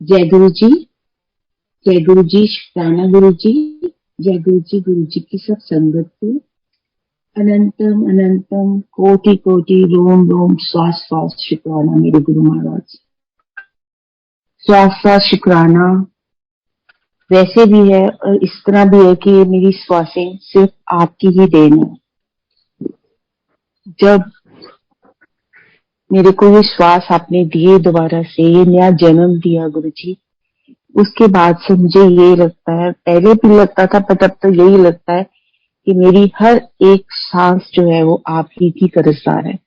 जय गुरु जी। जय गुरु जी, शुक्राना गुरु जी। जय गुरु जी की सब संगत को अनंतम अनंतम कोटि कोटि रोम रोम श्वास श्वास शुक्राना मेरे गुरु महाराज। श्वास श्वास शुक्राना वैसे भी है और इस तरह भी है कि मेरी श्वासें सिर्फ आपकी ही देन है। जब मेरे को ये श्वास आपने दिए दोबारा से, ये नया जन्म दिया गुरु जी, उसके बाद से मुझे ये लगता है, पहले भी लगता था पर तब तो यही लगता है कि मेरी हर एक सांस जो है वो आप ही की कर्जदार है,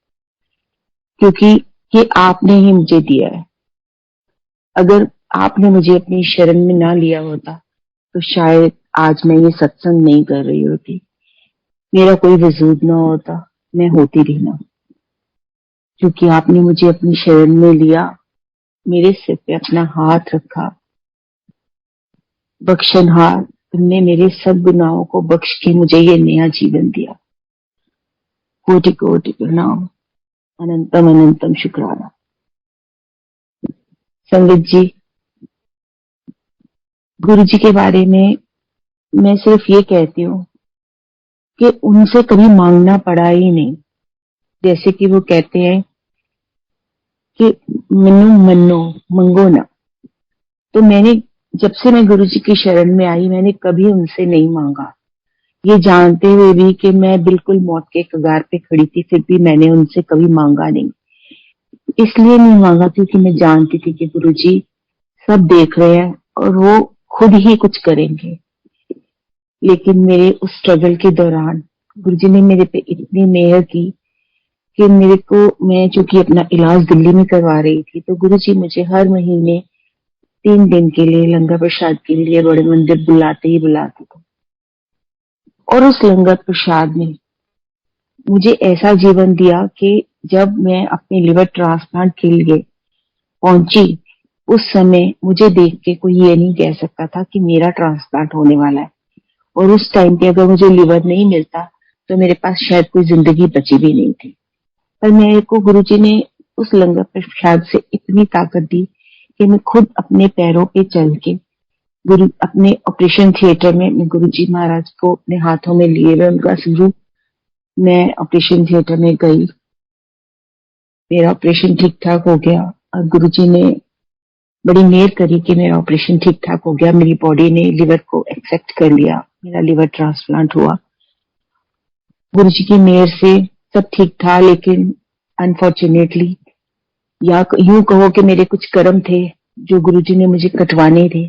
क्योंकि ये आपने ही मुझे दिया है। अगर आपने मुझे अपनी शरण में ना लिया होता तो शायद आज मैं ये सत्संग नहीं कर रही होती, मेरा कोई वजूद ना होता, मैं होती भी ना। क्योंकि आपने मुझे अपनी शरण में लिया, मेरे सिर पे अपना हाथ रखा, बख्शनहार, तुमने मेरे सब गुनाहों को बख्श के मुझे ये नया जीवन दिया। कोटि कोटि प्रणाम, अनंतम अनंतम शुक्राना। संगत जी, गुरु जी के बारे में मैं सिर्फ ये कहती हूँ कि उनसे कभी मांगना पड़ा ही नहीं। जैसे कि वो कहते हैं कि मन्नो मन्नो मंगो ना, तो मैंने जब से मैं गुरु जी की शरण में आई मैंने कभी उनसे नहीं मांगा, ये जानते हुए भी कि मैं बिल्कुल मौत के कगार पे खड़ी थी, फिर भी मैंने उनसे कभी मांगा नहीं। इसलिए नहीं मांगा क्योंकि मैं जानती थी कि गुरु जी सब देख रहे हैं और वो खुद ही कुछ करेंगे। लेकिन मेरे उस स्ट्रगल के दौरान गुरु जी ने मेरे पे इतनी मेहर की कि मेरे को, मैं चूंकि अपना इलाज दिल्ली में करवा रही थी, तो गुरु जी मुझे हर महीने 3 दिन के लिए लंगर प्रसाद के लिए बड़े मंदिर बुलाते ही बुलाते थे। और उस लंगर प्रसाद ने मुझे ऐसा जीवन दिया कि जब मैं अपने लिवर ट्रांसप्लांट के लिए पहुंची, उस समय मुझे देख के कोई ये नहीं कह सकता था कि मेरा ट्रांसप्लांट होने वाला है। और उस टाइम पे अगर मुझे लिवर नहीं मिलता तो मेरे पास शायद कोई जिंदगी बची भी नहीं थी। पर मेरे को गुरुजी ने उस लंगर प्रसाद से इतनी ताकत दी कि मैं खुद अपने पैरों पे चल के गुरु अपने ऑपरेशन थिएटर में मैं गुरुजी महाराज को अपने हाथों में लिए हुए उनका स्वरूप, मैं ऑपरेशन थिएटर में गई, मेरा ऑपरेशन ठीक ठाक हो गया और गुरुजी ने बड़ी मेहर करी कि मेरा ऑपरेशन ठीक ठाक हो गया। मेरी बॉडी ने लिवर को एक्सेप्ट कर लिया, मेरा लिवर ट्रांसप्लांट हुआ। गुरुजी की मेहर से सब ठीक था, लेकिन अनफॉर्चुनेटली, या यूं कहो कि मेरे कुछ कर्म थे जो गुरुजी ने मुझे कटवाने थे,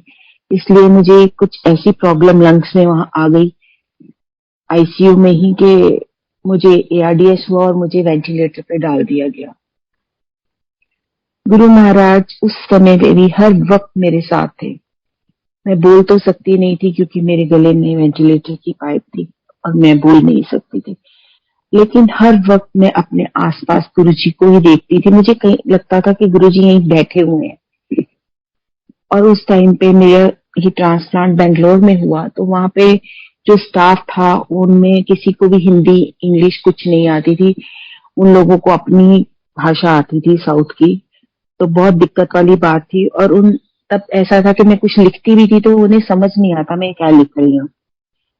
इसलिए मुझे कुछ ऐसी प्रॉब्लम लंग्स में वहां आ गई आईसीयू में ही कि मुझे एआरडीएस हुआ और मुझे वेंटिलेटर पे डाल दिया गया। गुरु महाराज उस समय पे भी हर वक्त मेरे साथ थे। मैं बोल तो सकती नहीं थी क्योंकि मेरे गले में वेंटिलेटर की पाइप थी और मैं बोल नहीं सकती थी, लेकिन हर वक्त मैं अपने आसपास गुरुजी को ही देखती थी। मुझे कहीं लगता था कि गुरुजी यहीं बैठे हुए हैं। और उस टाइम पे मेरा ये ट्रांसप्लांट बेंगलोर में हुआ, तो वहां पे जो स्टाफ था उनमें किसी को भी हिंदी इंग्लिश कुछ नहीं आती थी, उन लोगों को अपनी भाषा आती थी साउथ की, तो बहुत दिक्कत वाली बात थी। और उन तब ऐसा था कि मैं कुछ लिखती भी थी तो उन्हें समझ नहीं आता मैं क्या लिख रही हूँ।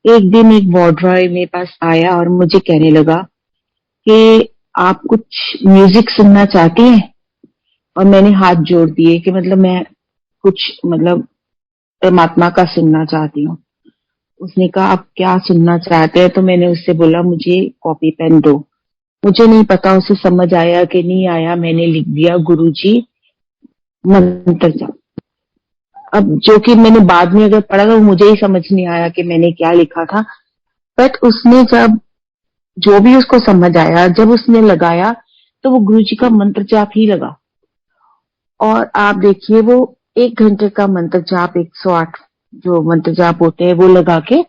एक दिन एक वार्ड बॉय मेरे पास आया और मुझे कहने लगा कि आप कुछ म्यूजिक सुनना चाहती हैं, और मैंने हाथ जोड़ दिए कि मतलब मैं कुछ मतलब परमात्मा का सुनना चाहती हूँ। उसने कहा आप क्या सुनना चाहते हैं, तो मैंने उससे बोला मुझे कॉपी पेन दो। मुझे नहीं पता उसे समझ आया कि नहीं आया, मैंने लिख दिया गुरुजी मंत्र जाप। अब जो कि मैंने बाद में अगर पढ़ा तो मुझे ही समझ नहीं आया कि मैंने क्या लिखा था, बट उसने जब जो भी उसको समझ आया, जब उसने लगाया तो वो गुरुजी का मंत्र जाप ही लगा। और आप देखिए वो 1 घंटे का मंत्र जाप 108 जो मंत्र जाप होते हैं वो लगा के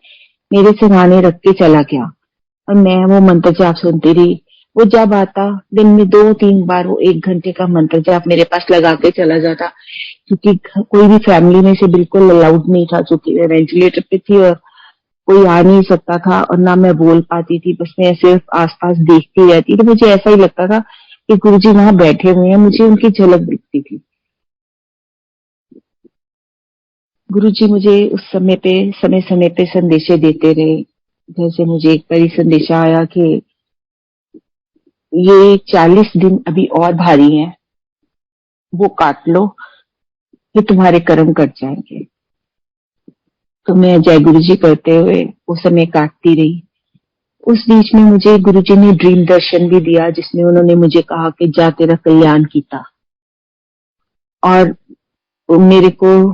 मेरे सिरहाने रख के चला गया और मैं वो मंत्र जाप सुनती रही। वो जब आता दिन में 2-3 बार वो 1 घंटे का मंत्र जाप मेरे पास लगा के चला जाता, क्योंकि कोई भी फैमिली में से बिल्कुल अलाउड नहीं था, क्योंकि मैं वेंटिलेटर पे थी और कोई आ नहीं सकता था और ना मैं बोल पाती थी, बस मैं सिर्फ आसपास देखती रहती। तो मुझे ऐसा ही लगता था कि गुरुजी वहां बैठे हुए हैं, मुझे उनकी झलक दिखती थी। गुरुजी मुझे उस समय समय पे संदेशे देते रहे। जैसे मुझे एक बारी संदेशा आया कि ये 40 दिन अभी और भारी हैं, वो काट लो, ये तुम्हारे कर्म कट जाएंगे। तो मैं जय गुरु जी करते हुए वो समय काटती रही। उस बीच में मुझे गुरुजी ने ड्रीम दर्शन भी दिया, जिसमें उन्होंने मुझे कहा कि जा तेरा कल्याण कीता। और मेरे को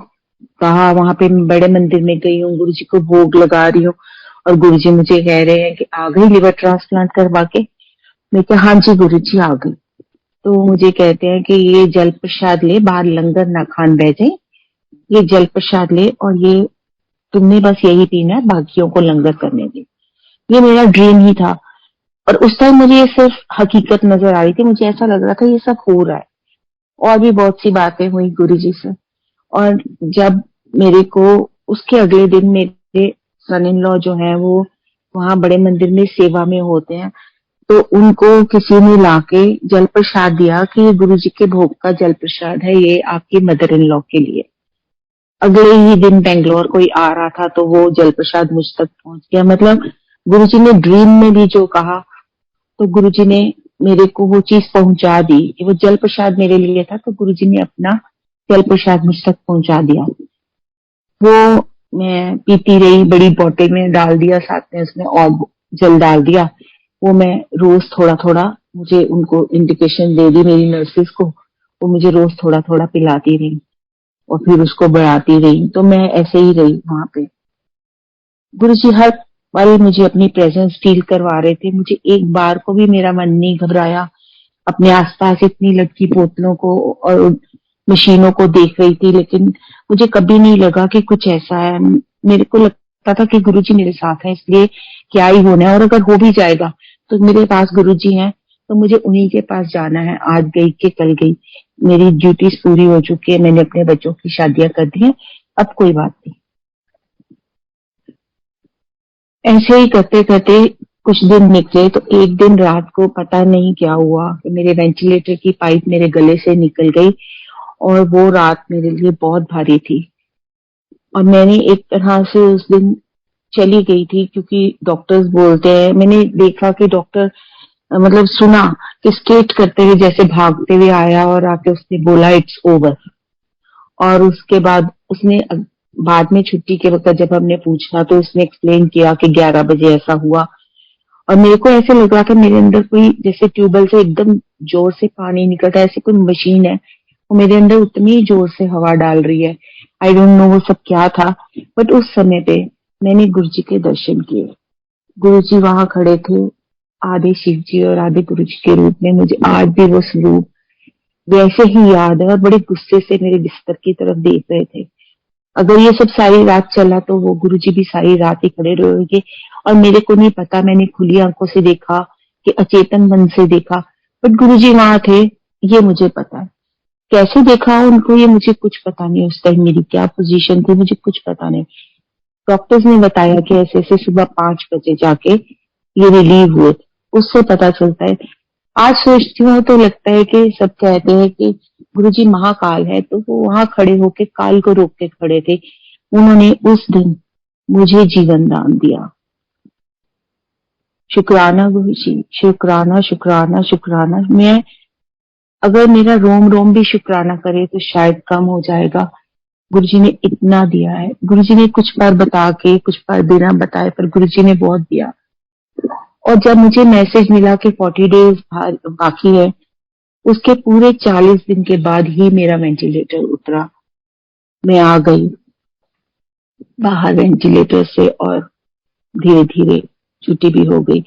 कहा, वहां पे मैं बड़े मंदिर में गई हूँ, गुरुजी को भोग लगा रही हूँ, और गुरुजी मुझे कह रहे हैं कि आ गई लिवर ट्रांसप्लांट करवा के। मैं कहा हाँ जी गुरुजी आ गई। तो मुझे कहते हैं कि ये जल प्रसाद ले, बाहर लंगर ना खान बह जाए, ये जल प्रसाद ले और ये तुमने बस यही पीना है, बाकियों को लंगर करने दे। ये मेरा ड्रीम ही था। और उस टाइम मुझे ये सिर्फ हकीकत नजर आ रही थी, मुझे ऐसा लग रहा था ये सब हो रहा है। और भी बहुत सी बातें हुई गुरुजी से। और जब मेरे को उसके अगले दिन मेरे सन इन लॉ जो है वो वहां बड़े मंदिर में सेवा में होते हैं, तो उनको किसी ने लाके जल प्रसाद दिया कि ये गुरुजी के भोग का जल प्रसाद है, ये आपकी मदर इन लॉ के लिए। अगले ही दिन बेंगलोर कोई आ रहा था तो वो जल प्रसाद मुझ तक पहुंच गया। मतलब गुरुजी ने ड्रीम में भी जो कहा, तो गुरुजी ने मेरे को वो चीज पहुंचा दी कि वो जल प्रसाद मेरे लिए था, तो गुरुजी ने अपना जल प्रसाद मुझ तक पहुंचा दिया। वो मैं पीती रही, बड़ी बोतल में डाल दिया, साथ में उसमें और जल डाल दिया। वो मैं रोज थोड़ा थोड़ा, मुझे उनको इंडिकेशन दे दी मेरी नर्सेस को, वो मुझे रोज थोड़ा थोड़ा पिलाती रही और फिर उसको बढ़ाती रही। तो मैं ऐसे ही रही वहां पे। गुरुजी हर पल मुझे अपनी प्रेजेंस फील करवा रहे थे। मुझे एक बार को भी मेरा मन नहीं घबराया। अपने आसपास इतनी लड़की पोतलों को और मशीनों को देख रही थी, लेकिन मुझे कभी नहीं लगा कि कुछ ऐसा है। मेरे को लगता था कि गुरुजी मेरे साथ हैं, इसलिए क्या ही होना है, और अगर हो भी जाएगा तो मेरे पास गुरुजी हैं, तो मुझे उन्हीं के पास जाना है। आज गई के कल गई, मेरी ड्यूटीज पूरी हो चुकी है, मैंने अपने बच्चों की शादियां कर दी है, अब कोई बात नहीं। ऐसे ही करते करते कुछ दिन निकले, तो एक दिन रात को पता नहीं क्या हुआ कि मेरे वेंटिलेटर की पाइप मेरे गले से निकल गई, और वो रात मेरे लिए बहुत भारी थी। और मैंने एक तरह से उस दिन चली गई थी, क्योंकि डॉक्टर्स बोलते हैं, मैंने देखा कि डॉक्टर मतलब सुना कि स्केट करते हुए जैसे भागते हुए आया और आके उसने बोला इट्स ओवर। और उसके बाद उसने बाद में छुट्टी के वक्त जब हमने पूछा तो उसने एक्सप्लेन किया कि 11 बजे ऐसा हुआ। और मेरे को ऐसे लग रहा था मेरे अंदर कोई जैसे ट्यूबवेल से एकदम जोर से पानी निकलता है, ऐसे कोई मशीन है वो मेरे अंदर उतनी ही जोर से हवा डाल रही है। आई डोंट नो वो सब क्या था। बट उस समय पे मैंने गुरुजी के दर्शन किए। गुरुजी वहां खड़े थे, आधे शिव जी और आधे गुरुजी के रूप में। मुझे आज भी वो स्वरूप वैसे ही याद है, और बड़े गुस्से से मेरे बिस्तर की तरफ देख रहे थे। अगर ये सब सारी रात चला तो वो गुरुजी भी सारी रात ही खड़े रहेंगे। और मेरे को नहीं पता मैंने खुली आंखों से देखा कि अचेतन मन से देखा, बट गुरुजी वहां थे, ये मुझे पता है। कैसे देखा उनको ये मुझे कुछ पता नहीं, उस टाइम मेरी क्या पोजीशन थी मुझे कुछ पता नहीं। डॉक्टर्स ने बताया कि ऐसे ऐसे सुबह 5 बजे जाके ये रिलीव हुए, उससे पता चलता है। आज सोचती हूँ तो लगता है कि सब कहते हैं कि गुरुजी महाकाल है, तो वो वहां खड़े होके काल को रोक के खड़े थे। उन्होंने उस दिन मुझे जीवन दान दिया। शुक्राना गुरुजी, शुक्राना शुक्राना शुक्राना। मैं अगर मेरा रोम रोम भी शुक्राना करे तो शायद कम हो जाएगा। गुरुजी ने इतना दिया है। गुरुजी ने कुछ बार बता के, कुछ बार बिना बताए, पर गुरुजी ने बहुत दिया। और जब मुझे मैसेज मिला कि 40 डेज बाकी है, उसके पूरे 40 दिन के बाद ही मेरा वेंटिलेटर उतरा। मैं आ गई बाहर वेंटिलेटर से, और धीरे धीरे छुट्टी भी हो गई।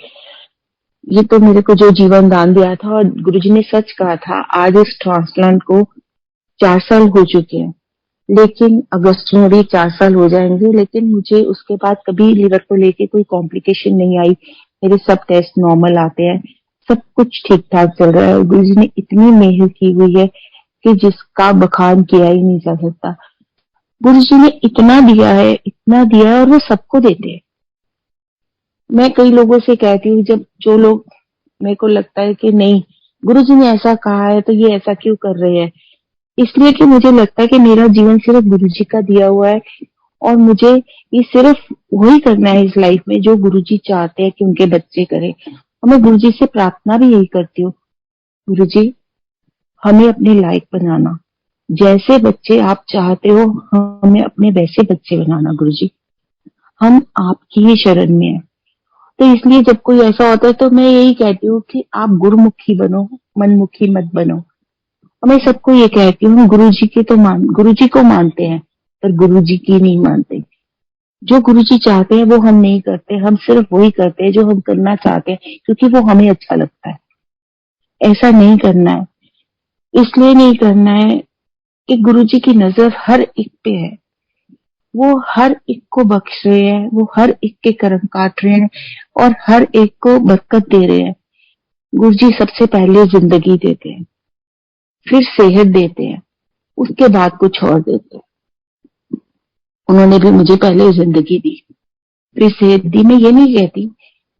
ये तो मेरे को जो जीवन दान दिया था, और गुरुजी ने सच कहा था। आज इस ट्रांसप्लांट को 4 साल हो चुके हैं, लेकिन अगस्त में भी 4 साल हो जाएंगे, लेकिन मुझे उसके बाद कभी लिवर को लेके कोई कॉम्प्लिकेशन नहीं आई। मेरे सब टेस्ट नॉर्मल आते हैं, सब कुछ ठीक ठाक चल रहा है। और गुरुजी ने इतनी मेहर की हुई है कि जिसका बखान किया ही नहीं जा सकता। गुरुजी ने इतना दिया है, इतना दिया है, और वो सबको देते हैं। मैं कई लोगों से कहती हूँ, जब जो लोग मेरे को लगता है कि नहीं गुरुजी ने ऐसा कहा है तो ये ऐसा क्यों कर रहे हैं, इसलिए कि मुझे लगता है कि मेरा जीवन सिर्फ गुरुजी का दिया हुआ है और मुझे ये सिर्फ वही करना है इस लाइफ में जो गुरुजी चाहते हैं कि उनके बच्चे करें। और मैं गुरुजी से प्रार्थना भी यही करती हूँ, गुरुजी हमें अपने लायक बनाना, जैसे बच्चे आप चाहते हो हमें अपने वैसे बच्चे बनाना गुरुजी, हम आपकी ही शरण में है। तो इसलिए जब कोई ऐसा होता है तो मैं यही कहती हूँ कि आप गुरुमुखी बनो, मनमुखी मत बनो। और मैं सबको ये कहती हूँ गुरुजी की तो गुरुजी को मानते हैं पर गुरुजी की नहीं मानते। जो गुरुजी चाहते हैं वो हम नहीं करते, हम सिर्फ वही करते हैं जो हम करना चाहते हैं क्योंकि वो हमें अच्छा लगता है। ऐसा नहीं करना है, इसलिए नहीं करना है कि गुरुजी की नजर हर एक पे है, वो हर एक को बख्श रहे हैं, वो हर एक के कर्म काट रहे हैं और हर एक को बरकत दे रहे हैं। गुरुजी सबसे पहले जिंदगी देते हैं, फिर सेहत देते हैं, उसके बाद कुछ और देते हैं। उन्होंने भी मुझे पहले जिंदगी दी, फिर सेहत दी। मैं ये नहीं कहती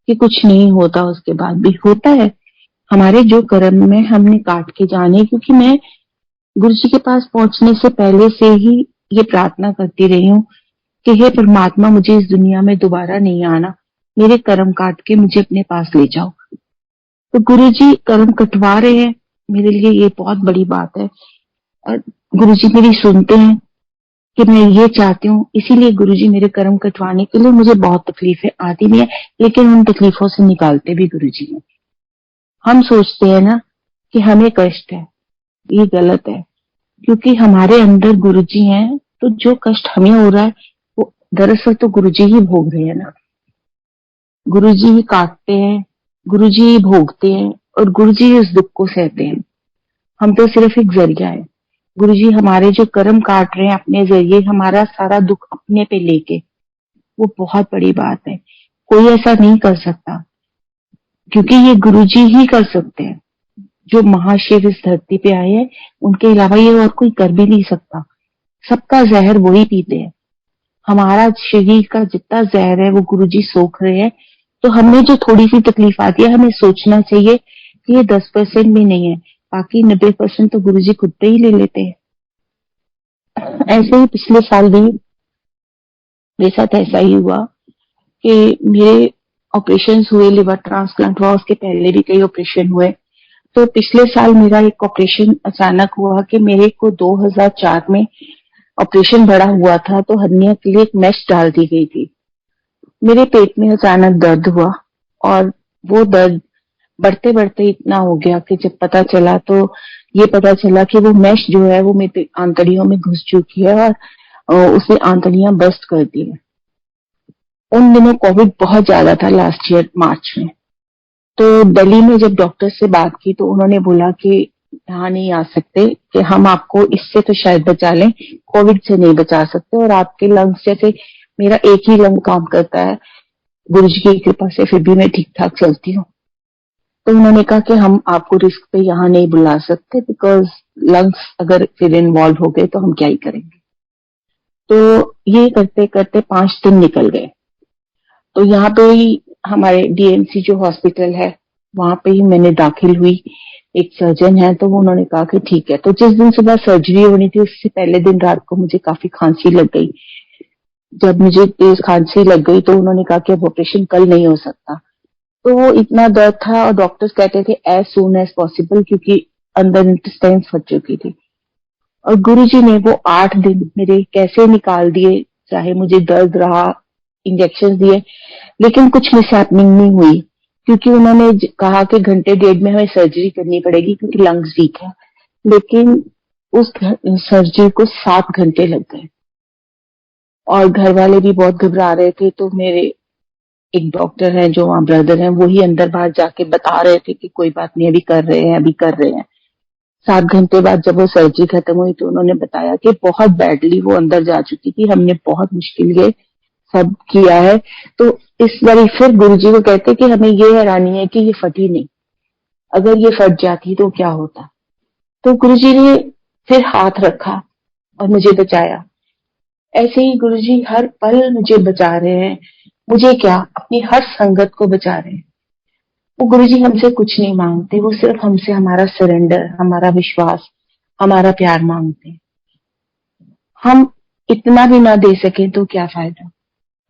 कि कुछ नहीं होता, उसके बाद भी होता है। हमारे जो कर्म में हमने काट के जाने, क्योंकि मैं गुरुजी के पास पहुंचने से पहले से ही ये प्रार्थना करती रही हूँ कि हे परमात्मा मुझे इस दुनिया में दोबारा नहीं आना, मेरे कर्म काट के मुझे अपने पास ले जाओ। तो गुरुजी कर्म कटवा रहे हैं, मेरे लिए ये बहुत बड़ी बात है। और गुरुजी मेरी सुनते हैं कि मैं ये चाहती हूँ, इसीलिए गुरुजी मेरे कर्म कटवाने के लिए मुझे बहुत तकलीफें आती भी है, लेकिन उन तकलीफों से निकालते भी गुरुजी हैं। हम सोचते हैं ना कि हमें कष्ट है, ये गलत है, क्योंकि हमारे अंदर गुरुजी हैं, तो जो कष्ट हमें हो रहा है वो दरअसल तो गुरुजी ही भोग रहे हैं ना। गुरुजी ही काटते हैं, गुरुजी ही भोगते हैं और गुरुजी ही उस दुख को सहते हैं। हम तो सिर्फ एक जरिया है। गुरुजी हमारे जो कर्म काट रहे हैं अपने जरिए हमारा सारा दुख अपने पे लेके, वो बहुत बड़ी बात है। कोई ऐसा नहीं कर सकता, क्योंकि ये गुरुजी ही कर सकते हैं। जो महाशिव इस धरती पे आए हैं उनके अलावा ये और कोई कर भी नहीं सकता। सबका जहर वही पीते हैं। हमारा शरीर का जितना जहर है वो गुरुजी सोख रहे हैं। तो हमें जो थोड़ी सी तकलीफ आती है हमें सोचना चाहिए कि ये 10% भी नहीं है, बाकी 90% तो गुरुजी खुद पे ही ले लेते हैं। ऐसे ही पिछले साल भी मेरे साथ ऐसा ही हुआ कि मेरे ऑपरेशन हुए, लिवर ट्रांसप्लांट हुआ, उसके पहले भी कई ऑपरेशन हुए। तो पिछले साल मेरा एक ऑपरेशन अचानक हुआ कि मेरे को 2004 में ऑपरेशन बड़ा हुआ था, तो हर्निया के लिए एक मेश डाल दी गई थी। मेरे पेट में अचानक दर्द हुआ और वो दर्द बढ़ते बढ़ते इतना हो गया कि जब पता चला तो ये पता चला कि वो मेश जो है वो मेरे आंतड़ियों में घुस चुकी है और उसने आंतड़ियां बस्ट कर दी है। उन दिनों कोविड बहुत ज्यादा था, लास्ट ईयर मार्च में। तो दिल्ली में जब डॉक्टर से बात की तो उन्होंने बोला कि यहाँ नहीं आ सकते, कि हम आपको इससे तो शायद बचा लें, कोविड से नहीं बचा सकते, और आपके लंग्स, जैसे मेरा एक ही लंग काम करता है, गुरुजी की कृपा से फिर भी मैं ठीक ठाक चलती हूँ। तो उन्होंने कहा कि हम आपको रिस्क पे यहाँ नहीं बुला सकते, बिकॉज लंग्स अगर फिर इन्वॉल्व हो गए तो हम क्या ही करेंगे। तो ये करते करते 5 दिन निकल गए। तो यहाँ पे ही हमारे डीएमसी जो हॉस्पिटल है वहां पे ही मैंने दाखिल हुई। एक सर्जन है तो वो उन्होंने कहा कि ठीक है। तो जिस दिन सुबह सर्जरी होनी थी उससे पहले दिन रात को मुझे काफी खांसी लग गई। जब मुझे तेज खांसी लग गई तो उन्होंने कहा कि अब ऑपरेशन कल नहीं हो सकता। तो वो इतना दर्द था और डॉक्टर्स कहते थे एज सून एज पॉसिबल, क्योंकि अंदर इंटेस्टाइन फट चुकी थी। और गुरुजी ने वो 8 दिन मेरे कैसे निकाल दिए, चाहे मुझे दर्द रहा, इंजेक्शन दिए, लेकिन कुछ मिसहैपनिंग नहीं हुई, क्योंकि उन्होंने कहा कि घंटे डेढ़ में हमें सर्जरी करनी पड़ेगी क्योंकि लंग्स वीक है। लेकिन उस सर्जरी को 7 घंटे लग गए और घर वाले भी बहुत घबरा रहे थे। तो मेरे एक डॉक्टर है जो वहाँ ब्रदर है, वो ही अंदर बाहर जाके बता रहे थे कि कोई बात नहीं, अभी कर रहे हैं, अभी कर रहे हैं। 7 घंटे बाद जब वो सर्जरी खत्म हुई तो उन्होंने बताया कि बहुत बैडली वो अंदर जा चुकी थी, हमने बहुत मुश्किल ये सब किया है। तो इस बार फिर गुरुजी को कहते कि हमें ये हैरानी है कि ये फटी नहीं, अगर ये फट जाती तो क्या होता। तो गुरुजी ने फिर हाथ रखा और मुझे बचाया। ऐसे ही गुरुजी हर पल मुझे बचा रहे हैं। मुझे क्या, अपनी हर संगत को बचा रहे हैं। वो गुरुजी हमसे कुछ नहीं मांगते, वो सिर्फ हमसे हमारा सरेंडर, हमारा विश्वास, हमारा प्यार मांगते हैं। हम इतना भी ना दे सके तो क्या फायदा।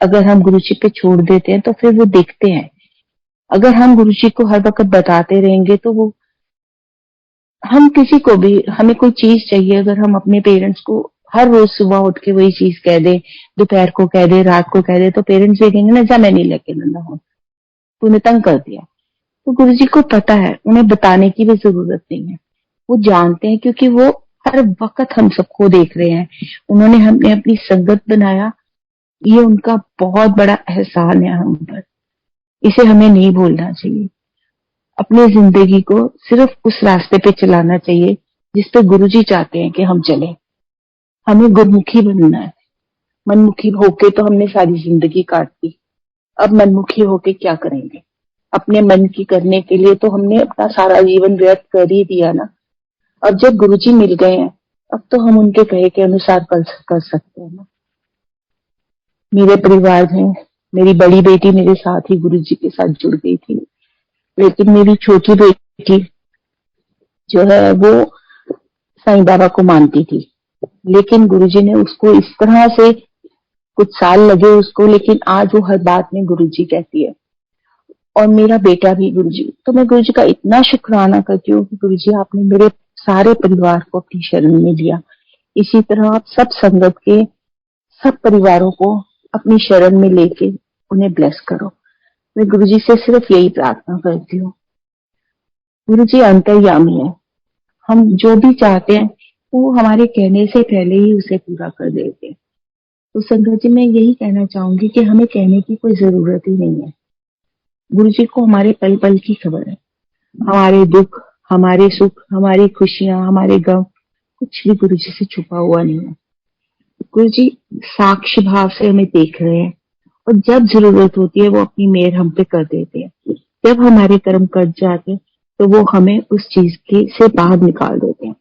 अगर हम गुरु जी पे छोड़ देते हैं तो फिर वो देखते हैं। अगर हम गुरु जी को हर वक्त बताते रहेंगे तो वो, हम किसी को भी, हमें कोई चीज चाहिए, अगर हम अपने पेरेंट्स को हर रोज सुबह उठ के वही चीज कह दे, दोपहर को कह दे, रात को कह दे, तो पेरेंट्स ये कहेंगे ना, जा मैं नहीं लेके नंदा हूं, तूने तंग कर दिया। तो गुरु जी को पता है, उन्हें बताने की भी जरूरत नहीं है। वो जानते हैं क्योंकि वो हर वक्त हम सबको देख रहे हैं। उन्होंने हमें अपनी संगत बनाया, ये उनका बहुत बड़ा एहसान है हम पर। इसे हमें नहीं भूलना चाहिए। अपनी जिंदगी को सिर्फ उस रास्ते पे चलाना चाहिए जिस पे गुरुजी चाहते हैं कि हम चले। हमें गुरुमुखी बनना है। मनमुखी होके तो हमने सारी जिंदगी काट दी, अब मनमुखी होके क्या करेंगे। अपने मन की करने के लिए तो हमने अपना सारा जीवन व्यर्थ कर ही दिया ना। अब जब गुरुजी मिल गए हैं, अब तो हम उनके कहे के अनुसार कर सकते हैं ना। मेरे परिवार में मेरी बड़ी बेटी मेरे साथ ही गुरुजी के साथ जुड़ गई थी, लेकिन मेरी छोटी बेटी जो है वो साईं बाबा को मानती थी। लेकिन गुरुजी ने उसको इस तरह से, कुछ साल लगे उसको, लेकिन आज वो हर बात में गुरुजी कहती है। और मेरा बेटा भी गुरुजी, तो मैं गुरुजी का इतना शुक्राना करती हूँ कि गुरुजी आपने मेरे सारे परिवार को अपनी शरण में लिया। इसी तरह आप सब संगत के सब परिवारों को अपनी शरण में लेके उन्हें ब्लेस करो। मैं गुरुजी से सिर्फ यही प्रार्थना करती हूँ। गुरुजी अंतर्यामी है, हम जो भी चाहते हैं वो हमारे कहने से पहले ही उसे पूरा कर देते हैं। तो संगत जी, मैं यही कहना चाहूंगी कि हमें कहने की कोई जरूरत ही नहीं है। गुरु जी को हमारे पल पल की खबर है। हमारे दुख, हमारे सुख, हमारी खुशियां, हमारे गम, कुछ भी गुरु जी से छुपा हुआ नहीं है। गुरु जी साक्षी भाव से हमें देख रहे हैं, और जब जरूरत होती है वो अपनी मेहर हम पे कर देते हैं। जब हमारे कर्म कट जाते हैं तो वो हमें उस चीज के से बाहर निकाल देते हैं।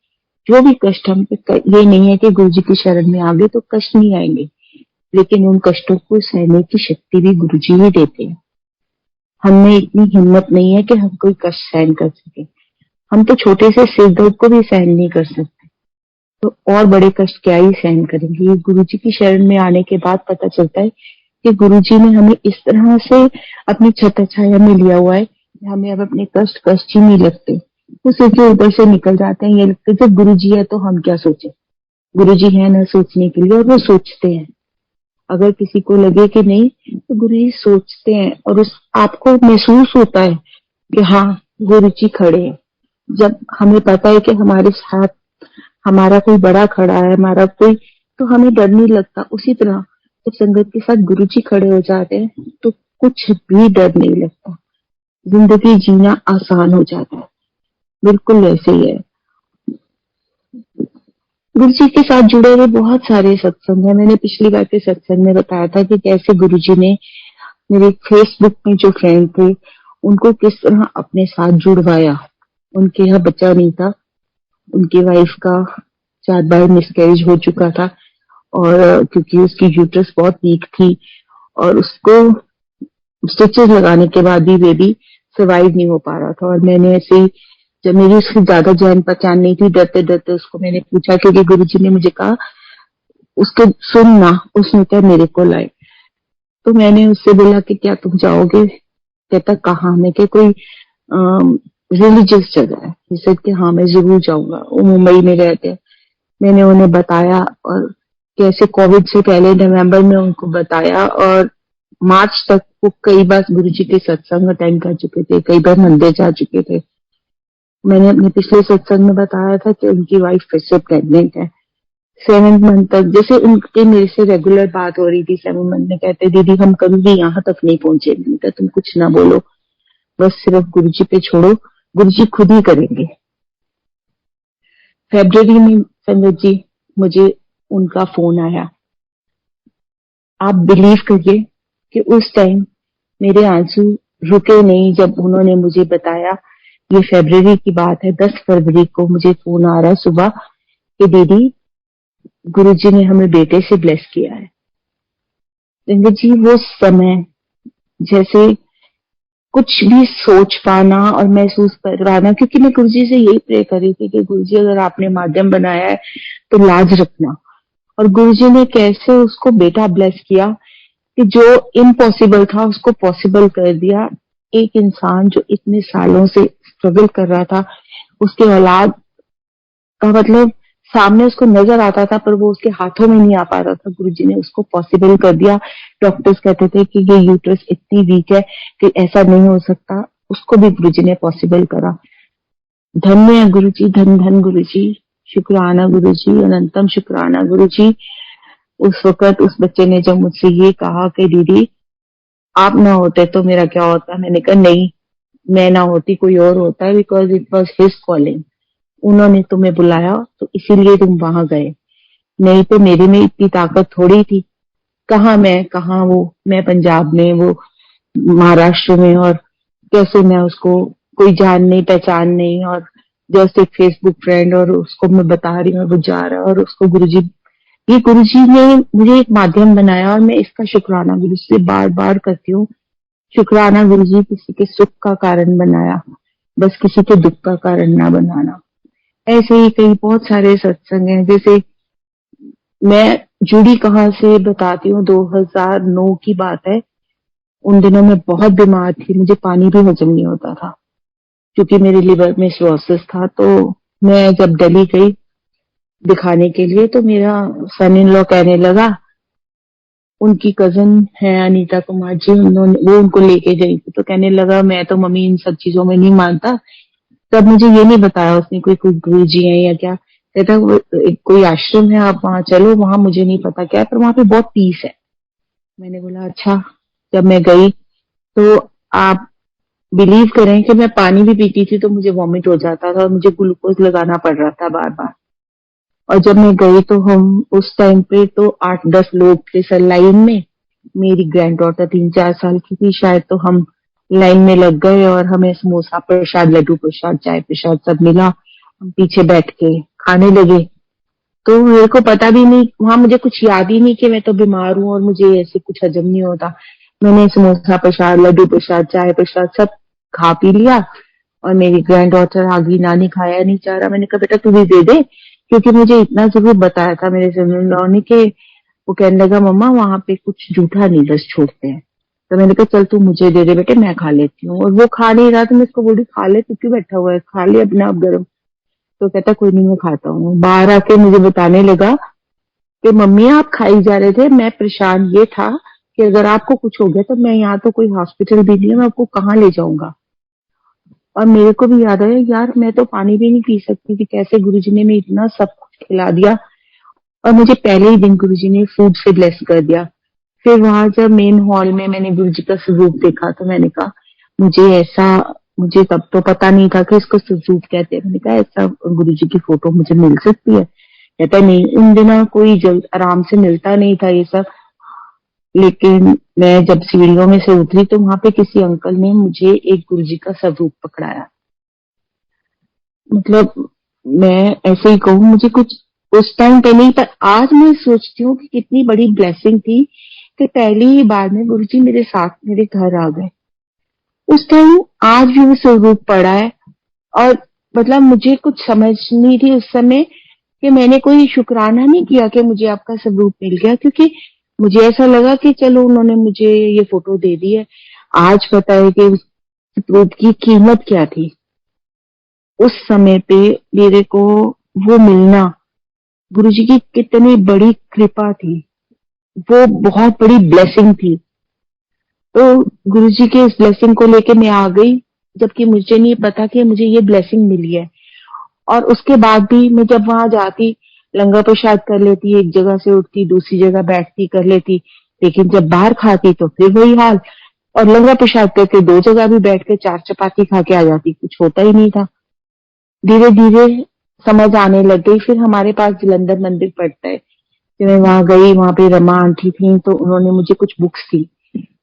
जो भी कष्ट हम पे, ये नहीं है कि गुरु जी की शरण में आ गए तो कष्ट नहीं आएंगे, लेकिन उन कष्टों को सहने की शक्ति भी गुरु जी ही देते हैं। हमें इतनी हिम्मत नहीं है कि हम कोई कष्ट सहन कर सके। हम तो छोटे से सिर दर्द को भी सहन नहीं कर सकते, तो और बड़े कष्ट क्या ही सहन करेंगे। ये गुरु जी की शरण में आने के बाद पता चलता है कि गुरु जी ने हमें इस तरह से अपनी छत्र छाया में लिया हुआ है कि हमें अब अपने कष्ट ही नहीं लगते। वो सिर के ऊपर से निकल जाते हैं। ये लगता है जब गुरु जी है तो हम क्या सोचे। गुरु जी है ना सोचने के लिए, और वो सोचते हैं। अगर किसी को लगे कि नहीं, तो गुरु जी सोचते हैं, और उस आपको महसूस होता है कि हाँ गुरु जी खड़े हैं। जब हमें पता है कि हमारे साथ हमारा कोई बड़ा खड़ा है, हमारा कोई, तो हमें डर नहीं लगता। उसी तरह जब संगत के साथ गुरु जी खड़े हो जाते हैं तो कुछ भी डर नहीं लगता। जिंदगी जीना आसान हो जाता है। बिल्कुल वैसे ही है। गुरु जी के साथ जुड़े हुए बहुत सारे सत्संग है। मैंने पिछली बार के सत्संग में बताया था कि कैसे गुरु जी ने मेरे फेसबुक में जो फ्रेंड थे उनको किस तरह अपने साथ जुड़वाया। उनके यहाँ बच्चा नहीं था, उनकी वाइफ का 4 बार मिसकैरेज हो चुका था, और क्योंकि उसकी यूट्रस बहुत वीक थी और उसको स्टिचेस लगाने के बाद भी बेबी सर्वाइव नहीं हो पा रहा था। और मैंने ऐसे, जब मेरी उसकी ज्यादा जान पहचान नहीं थी, डरते डरते उसको मैंने पूछा, क्योंकि गुरु जी ने मुझे कहा उसके सुनना, उसने क्या मेरे को लाए। तो मैंने उससे बोला कि क्या तुम जाओगे। कहता कहाँ। मैं क्या कोई रिलीजियस जगह है। जैसे कि हाँ मैं जरूर जाऊंगा। वो मुंबई में रहते हैं। मैंने उन्हें बताया, और कैसे कोविड से पहले नवंबर में उनको बताया, और मार्च तक वो कई बार गुरु जी के सत्संग अटेंड कर चुके थे, कई बार मंदिर जा चुके थे। मैंने अपने पिछले सत्संग में बताया था कि उनकी वाइफ फिर से प्रेग्नेंट है। 7 मंथ तक जैसे उनके मेरे से रेगुलर बात हो रही थी। 7 मंथ में कहते दीदी हम कभी भी यहाँ तक नहीं पहुंचे। मैंने कहा तुम कुछ ना बोलो, बस सिर्फ गुरु जी पे छोड़ो, गुरु जी खुद ही करेंगे। फरवरी में संगत जी मुझे उनका फोन आया। आप बिलीव करिए कि उस टाइम मेरे आंसू रुके नहीं जब उन्होंने मुझे बताया। ये फरवरी की बात है, 10 फरवरी को मुझे फोन आ रहा है सुबह कि दीदी गुरुजी ने हमें बेटे से ब्लेस किया है। संगत जी वो समय जैसे कुछ भी सोच पाना और महसूस कर पाना, क्योंकि मैं गुरुजी से यही प्रे कर रही थी कि गुरुजी अगर आपने माध्यम बनाया है तो लाज रखना। और गुरुजी ने कैसे उसको बेटा ब्लेस किया कि जो इम्पॉसिबल था उसको पॉसिबल कर दिया। एक इंसान जो इतने सालों से स्ट्रगल कर रहा था, उसके औलाद का मतलब सामने उसको नजर आता था पर वो उसके हाथों में नहीं आ पा रहा था, गुरुजी ने उसको पॉसिबल कर दिया। डॉक्टर्स कहते थे कि ये यूट्रस इतनी वीक है कि ऐसा नहीं हो सकता, उसको भी गुरुजी ने पॉसिबल करा। धन्य है गुरुजी, धन धन गुरुजी, शुक्राना गुरुजी, अनंतम शुक्राना गुरुजी। उस वक्त उस बच्चे ने जब मुझसे ये कहा कि दीदी आप ना होते तो मेरा क्या होता, मैंने कहा नहीं, मैं ना होती कोई और होता है, because it was his calling. उन्होंने तुम्हें बुलाया तो इसीलिए तुम वहां गए, नहीं तो मेरे में इतनी ताकत थोड़ी थी। कहाँ मैं, कहाँ वो, मैं पंजाब में, वो महाराष्ट्र में, और कैसे मैं उसको, कोई जान नहीं पहचान नहीं, और जस्ट एक फेसबुक फ्रेंड, और उसको मैं बता रही हूँ और वो जा रहा है, और उसको गुरुजी, ये गुरुजी ने मुझे एक माध्यम बनाया और मैं इसका शुक्राना गुरुजी से बार बार करती हूँ। शुक्राना गुरुजी, किसी के सुख का कारण बनाया, बस किसी के दुख का कारण ना बनाना। ऐसे ही कई बहुत सारे सत्संग हैं, जैसे मैं जुड़ी कहाँ से बताती हूँ, 2009 की बात है। उन दिनों में बहुत बीमार थी, मुझे पानी भी हजम नहीं होता था क्योंकि मेरे लिवर में सिरोसिस था। तो मैं जब दिल्ली गई दिखाने के लिए तो मेरा सन इन लॉ कहने लगा, उनकी कजन है अनीता कुमार जी, उन्होंने वो उनको लेके गई थी, तो कहने लगा मैं तो मम्मी इन सब चीजों में नहीं मानता। तब मुझे ये नहीं बताया उसने कोई कोई गुरु जी है या क्या, कहता कोई आश्रम है आप वहां चलो, वहां मुझे नहीं पता क्या है पर वहां पे बहुत पीस है। मैंने बोला अच्छा। जब मैं गई तो आप बिलीव करें कि मैं पानी भी पीती थी तो मुझे वॉमिट हो जाता था और मुझे ग्लूकोज लगाना पड़ रहा था बार बार। और जब मैं गई तो हम उस टाइम पे तो 8-10 लोग थे सर लाइन में। मेरी ग्रैंड डॉटर 3-4 साल की थी शायद, तो हम लाइन में लग गए और हमें समोसा प्रसाद, लड्डू प्रसाद, चाय प्रसाद सब मिला। हम पीछे बैठ के खाने लगे। तो मेरे को पता भी नहीं, वहां मुझे कुछ याद ही नहीं कि मैं तो बीमार हूँ और मुझे ऐसे कुछ हजम नहीं होता। मैंने समोसा प्रसाद, लड्डू प्रसाद, चाय प्रसाद सब खा पी लिया। और मेरी ग्रैंड डॉटर आ गई, नानी खाया नहीं चाह रहा। मैंने कहा बेटा तू भी दे दे, क्योंकि मुझे इतना जरूर बताया था मेरे सिस्टर ने कि वो कहने लगा मम्मा वहां पे कुछ जूठा नहीं बस छोड़ते हैं। तो मैंने कहा चल तू मुझे दे दे बेटे, मैं खा लेती हूँ। और वो खा नहीं रहा तो मैं इसको बोली खा ले, तू क्यों बैठा हुआ है, खा ले अपने आप गर्म। तो कहता कोई नहीं मैं खाता हूँ। बाहर आके मुझे बताने लगा कि मम्मी आप खाई जा रहे थे, मैं परेशान ये था कि अगर आपको कुछ हो गया तो मैं यहाँ तो कोई हॉस्पिटल भी नहीं है, मैं आपको कहाँ ले जाऊंगा। और मेरे को भी याद आया यार मैं तो पानी भी नहीं पी सकती थी, कैसे गुरुजी ने मैं इतना सब कुछ खिला दिया। और मुझे पहले ही दिन गुरुजी ने फूड से ब्लेस कर दिया। फिर वहां जब मेन हॉल में मैंने गुरुजी का स्वरूप देखा तो मैंने कहा मुझे ऐसा, मुझे तब तो पता नहीं था कि इसको स्वरूप कहते हैं। मैंने कहा ऐसा गुरुजी की फोटो मुझे मिल सकती है? कहता नहीं, उन दिनों कोई जल्द आराम से मिलता नहीं था ये सब। लेकिन मैं जब सीढ़ियों में से उतरी तो वहां पे किसी अंकल ने मुझे एक गुरुजी का स्वरूप पकड़ाया। मतलब मैं ऐसे ही कहूँ, मुझे कुछ उस टाइम पे नहीं, पर आज मैं सोचती हूँ कि कितनी बड़ी ब्लेसिंग थी कि पहली ही बार में गुरुजी मेरे साथ मेरे घर आ गए। उस टाइम आज भी वो स्वरूप पड़ा है। और मतलब मुझे कुछ समझ नहीं थी उस समय कि मैंने कोई शुक्राना नहीं किया कि मुझे आपका स्वरूप मिल गया, क्योंकि मुझे ऐसा लगा कि चलो उन्होंने मुझे ये फोटो दे दी है। आज पता है कि उस स्वरूप की कीमत क्या थी। उस समय पे मेरे को वो मिलना गुरुजी की कितनी बड़ी कृपा थी, वो बहुत बड़ी ब्लेसिंग थी। तो गुरुजी के इस ब्लेसिंग को लेके मैं आ गई, जबकि मुझे नहीं पता कि मुझे ये ब्लेसिंग मिली है। और उसके बाद भी मैं जब वहां जाती, लंगर प्रसाद कर लेती, एक जगह से उठती दूसरी जगह बैठती कर लेती, लेकिन जब बाहर खाती तो फिर वही हाल। और लंगर प्रसाद करके 2 जगह भी बैठ के 4 चपाती खा के आ जाती, कुछ होता ही नहीं था। धीरे धीरे समझ आने लग गई। फिर हमारे पास जलंधर मंदिर पड़ता है, फिर मैं वहां गई, वहां पे रमा आंटी थी तो उन्होंने मुझे कुछ बुक्स दी।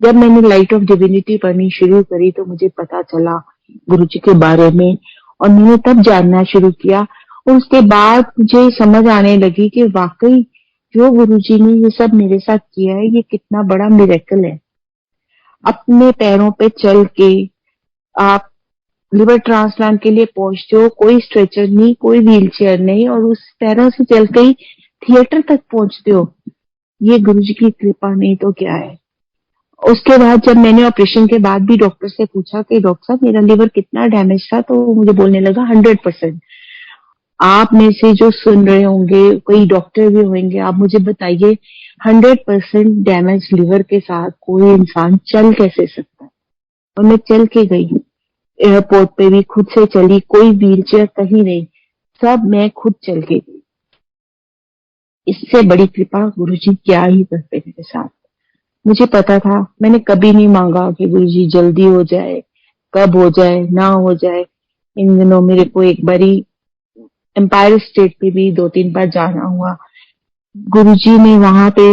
जब मैंने लाइट ऑफ डिविनिटी पढ़नी शुरू करी तो मुझे पता चला गुरुजी के बारे में, और मैंने तब जानना शुरू किया। और उसके बाद मुझे समझ आने लगी कि वाकई जो गुरुजी ने ये सब मेरे साथ किया है ये कितना बड़ा मिरेकल है। अपने पैरों पे चल के आप लिवर ट्रांसप्लांट के लिए पहुंचते हो, कोई स्ट्रेचर नहीं, कोई व्हील चेयर नहीं, और उस पैरों से चलते ही थिएटर तक पहुंचते हो। ये गुरु जी की कृपा नहीं तो क्या है। उसके बाद जब मैंने ऑपरेशन के बाद भी डॉक्टर से पूछा कि डॉक्टर साहब मेरा लिवर कितना डैमेज था, तो वो मुझे बोलने लगा 100%। आप में से जो सुन रहे होंगे, कोई डॉक्टर भी होंगे, आप मुझे बताइए 100% डैमेज लिवर के साथ कोई इंसान चल कैसे सकता है। और मैं चल के गई हूँ, एयरपोर्ट पे भी खुद से चली, कोई व्हील चेयर कहीं नहीं, सब मैं खुद चल के गई। इससे बड़ी कृपा गुरुजी क्या ही करते मेरे साथ। मुझे पता था, मैंने कभी नहीं मांगा कि गुरुजी जल्दी हो जाए, कब हो जाए ना हो जाए। इन दिनों मेरे को एक बारी एम्पायर स्टेट पे भी 2-3 बार जाना हुआ। गुरुजी ने वहां पे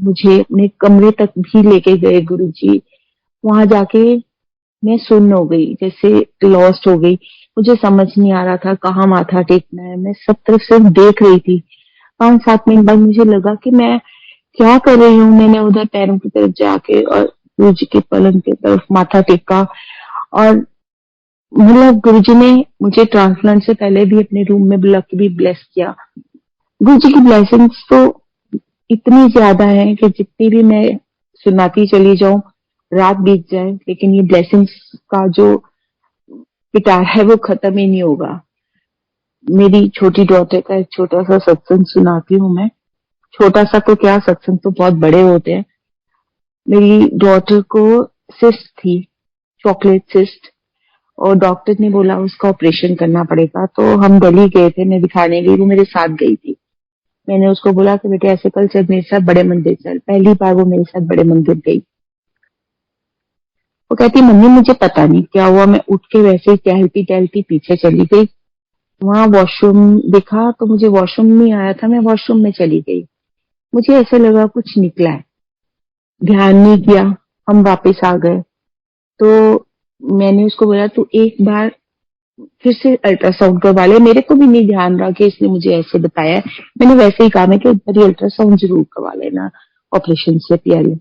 मुझे अपने कमरे तक भी लेके गए। गुरुजी वहां जाके मैं सुन्न हो गई, जैसे लॉस्ट हो गई। मुझे समझ नहीं आ रहा था कहाँ माथा टेकना है, मैं सब तरफ सिर्फ देख रही थी। 5-7 मिनट बाद मुझे लगा कि मैं क्या कर रही हूँ। मैंने उधर पैरों की तरफ जाके और गुरु जी के पलंग की तरफ माथा टेका, और मतलब गुरु जी ने मुझे ट्रांसप्लांट से पहले भी अपने रूम में बुला के भी ब्लेस किया। गुरु जी की ब्लेसिंग्स तो इतनी ज्यादा है कि जितनी भी मैं सुनाती चली जाऊं, रात बीत जाए, लेकिन ये ब्लेसिंग्स का जो पिटार है वो खत्म ही नहीं होगा। मेरी छोटी डॉटर का एक छोटा सा सत्संग सुनाती हूँ मैं। छोटा सा तो क्या, सत्संग तो बहुत बड़े होते हैं। मेरी डॉटर को सिस्ट थी, चॉकलेट सिस्ट, और डॉक्टर ने बोला उसका ऑपरेशन करना पड़ेगा। तो हम दिल्ली गए थे, मैं दिखाने गई, वो मेरे साथ गई थी। मैंने उसको बोला कि बेटे ऐसे कल चल मेरे साथ बड़े मंदिर चल। पहली बार वो मेरे साथ बड़े मंदिर गई। वो कहती मम्मी मुझे पता नहीं क्या हुआ, मैं उठ के वैसे ही टहलती टहलती पीछे चली गई। वहां वॉशरूम दिखा तो मुझे वॉशरूम नहीं आया था, मैं वॉशरूम में चली गई। मुझे ऐसा लगा कुछ निकला है, ध्यान नहीं किया, हम वापस आ गए। तो मैंने उसको बोला तू एक बार फिर से अल्ट्रासाउंड करवा ले। मेरे को भी नहीं ध्यान रहा कि इसने मुझे ऐसे बताया है। मैंने वैसे ही कहा मैं कि एक बार अल्ट्रासाउंड जरूर करवा लेना ऑपरेशन से पहले।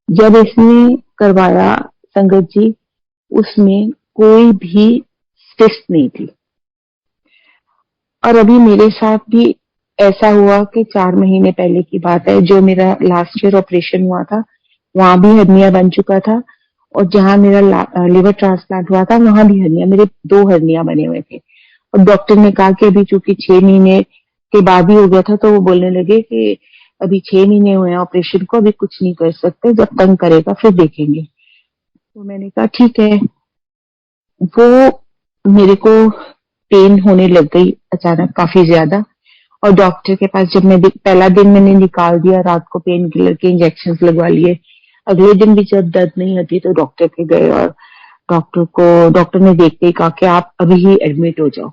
जब इसने करवाया संगत जी, उसमें कोई भी सिस्ट नहीं थी। और अभी मेरे साथ भी ऐसा हुआ कि 4 महीने पहले की बात है, जो मेरा लास्ट ईयर ऑपरेशन हुआ था, वहां भी हर्निया बन चुका था। और जहां मेरा लिवर ट्रांसप्लांट हुआ था वहां भी हर्निया, मेरे 2 हर्निया बने हुए थे। और डॉक्टर ने कहा कि अभी चूंकि 6 महीने के बाद ही हो गया था, तो वो बोलने लगे कि अभी 6 महीने हुए हैं ऑपरेशन को, अभी कुछ नहीं कर सकते, जब तंग करेगा फिर देखेंगे। तो मैंने कहा ठीक है। वो मेरे को पेन होने लग गई अचानक काफी ज्यादा। और डॉक्टर के पास जब मैं पहला दिन मैंने निकाल दिया, रात को पेन किलर के इंजेक्शन लगवा लिए। अगले दिन भी जब दर्द नहीं होती तो डॉक्टर के गए, और डॉक्टर ने देखते ही कहा कि आप अभी ही एडमिट हो जाओ,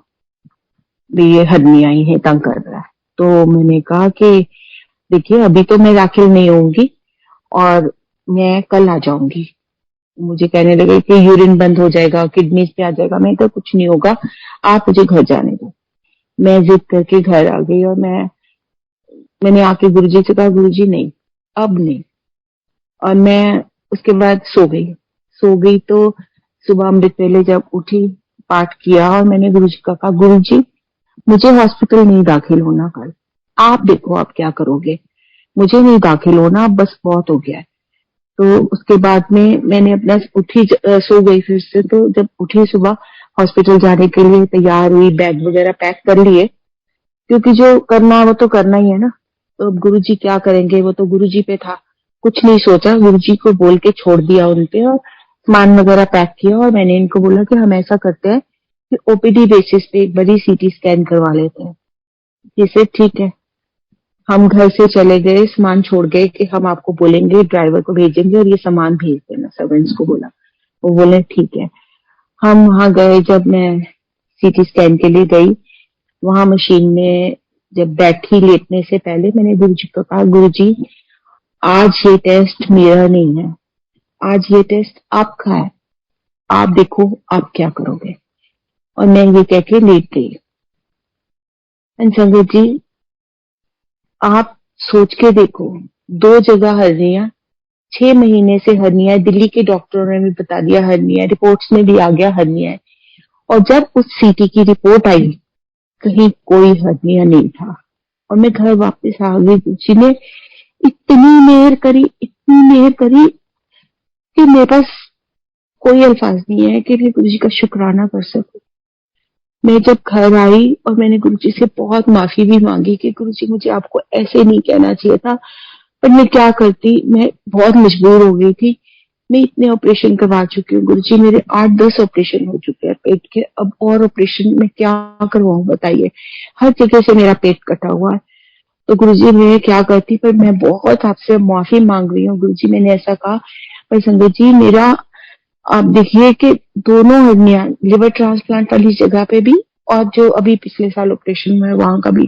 भी ये हर्निया ही है, तंग कर रहा है। तो मैंने कहा कि देखिए अभी तो मैं दाखिल नहीं होंगी और मैं कल आ जाऊंगी। मुझे कहने लगे कि यूरिन बंद हो जाएगा, किडनी पे आ जाएगा। मैं तो कुछ नहीं होगा, आप मुझे घर जाने दो। मैं जिद करके घर आ गई, और मैंने आके गुरुजी से कहा गुरुजी नहीं, अब नहीं। और मैं उसके बाद सो गई तो सुबह अमृत वेले जब उठी, पाठ किया, और मैंने गुरुजी का कहा गुरुजी मुझे हॉस्पिटल नहीं दाखिल होना कल, आप देखो आप क्या करोगे, मुझे नहीं दाखिल होना, अब बस बहुत हो गया है। तो उसके बाद में मैंने अपना सो गई फिर से। तो जब उठी सुबह हॉस्पिटल जाने के लिए तैयार हुई, बैग वगैरह पैक कर लिए, क्योंकि जो करना है वो तो करना ही है ना। तो अब गुरुजी क्या करेंगे, वो तो गुरुजी पे था। कुछ नहीं सोचा, गुरुजी को बोल के छोड़ दिया उनपे, और सामान वगैरह पैक किया। और मैंने इनको बोला कि हम ऐसा करते हैं कि ओपीडी बेसिस पे एक बड़ी सीटी स्कैन करवा लेते हैं। जिसे ठीक है, हम घर से चले गए, सामान छोड़ गए कि हम आपको बोलेंगे, ड्राइवर को भेजेंगे और ये सामान भेज देना, सर्वेंट्स को बोला। वो बोले ठीक है। हम वहां गए, जब मैं सीटी स्कैन के लिए गई, वहां मशीन में जब बैठी लेटने से पहले मैंने गुरुजी को कहा गुरुजी आज ये टेस्ट मेरा नहीं है, आज ये टेस्ट आपका है, आप देखो आप क्या करोगे। और मैं ये कह के लेट गई। संगत जी आप सोच के देखो, 2 जगह हर्निया, 6 महीने से हर्निया है, दिल्ली के डॉक्टरों ने भी बता दिया हर्निया है, रिपोर्ट्स में भी आ गया हर्निया है। और जब उस सीटी की रिपोर्ट आई, कहीं कोई हर्निया नहीं था और मैं घर वापस आ गई। गुरुजी ने इतनी मेहर करी कि मेरे पास कोई अल्फाज नहीं है कि मैं गुरुजी का शुक्राना कर सकूं। मैं जब घर आई और मैंने गुरुजी से बहुत माफी भी मांगी कि गुरुजी मुझे आपको ऐसे नहीं कहना चाहिए था, पर मैं क्या करती, मैं बहुत मजबूर हो गई थी। मैं इतने ऑपरेशन करवा चुकी हूँ गुरुजी, मेरे 8-10 ऑपरेशन हो चुके हैं पेट के, अब और ऑपरेशन में क्या करवाऊं बताइए। हर जगह से मेरा पेट कटा हुआ है। तो गुरुजी मैं क्या करती, पर मैं बहुत आपसे माफी मांग रही हूँ गुरुजी, मैंने ऐसा कहा। पर संगत जी, मेरा आप देखिए कि दोनों हड्डियां, लिवर ट्रांसप्लांट वाली जगह पे भी और जो अभी पिछले साल ऑपरेशन हुआ है वहां का भी,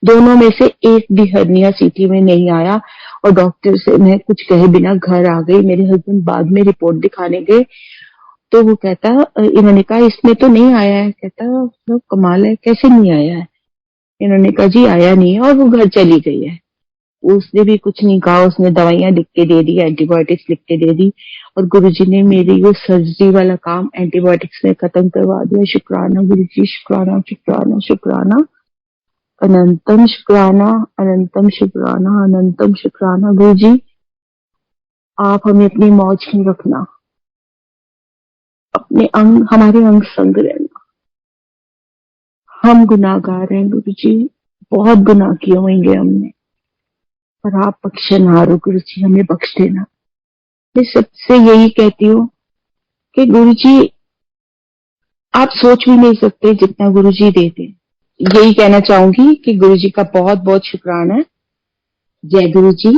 दोनों में से एक भी हर्निया सीटी में नहीं आया। और डॉक्टर से मैं कुछ कहे बिना घर आ गई। मेरे हस्बैंड बाद में रिपोर्ट दिखाने गए तो वो कहता, इन्होंने कहा इसमें तो नहीं आया है। कहता तो कमाल है, कैसे नहीं आया है। इन्होंने कहा जी आया नहीं है, और वो घर चली गई है। उसने भी कुछ नहीं कहा, उसने दवाइयां लिख के दे दी, एंटीबायोटिक्स लिख के दे दी। और गुरुजी ने मेरी वो सर्जरी वाला काम एंटीबायोटिक्स ने खत्म करवा दिया। शुक्राना गुरुजी, शुक्राना शुक्राना शुक्राना, अनंतम शुक्राना, अनंतम शुक्राना, अनंतम शुक्राना। गुरुजी आप हमें अपनी मौज में रखना, अपने अंग, हमारे अंग संग रहना। हम गुनाहगार हैं गुरुजी, बहुत गुनाह किए होंगे हमने, पर आप बख्शनहार हो गुरुजी, हमें बख्श देना। मैं सबसे यही कहती हूँ कि गुरुजी आप सोच भी नहीं सकते जितना गुरुजी देते। यही कहना चाहूंगी कि गुरुजी का बहुत बहुत शुक्राना। जय गुरुजी।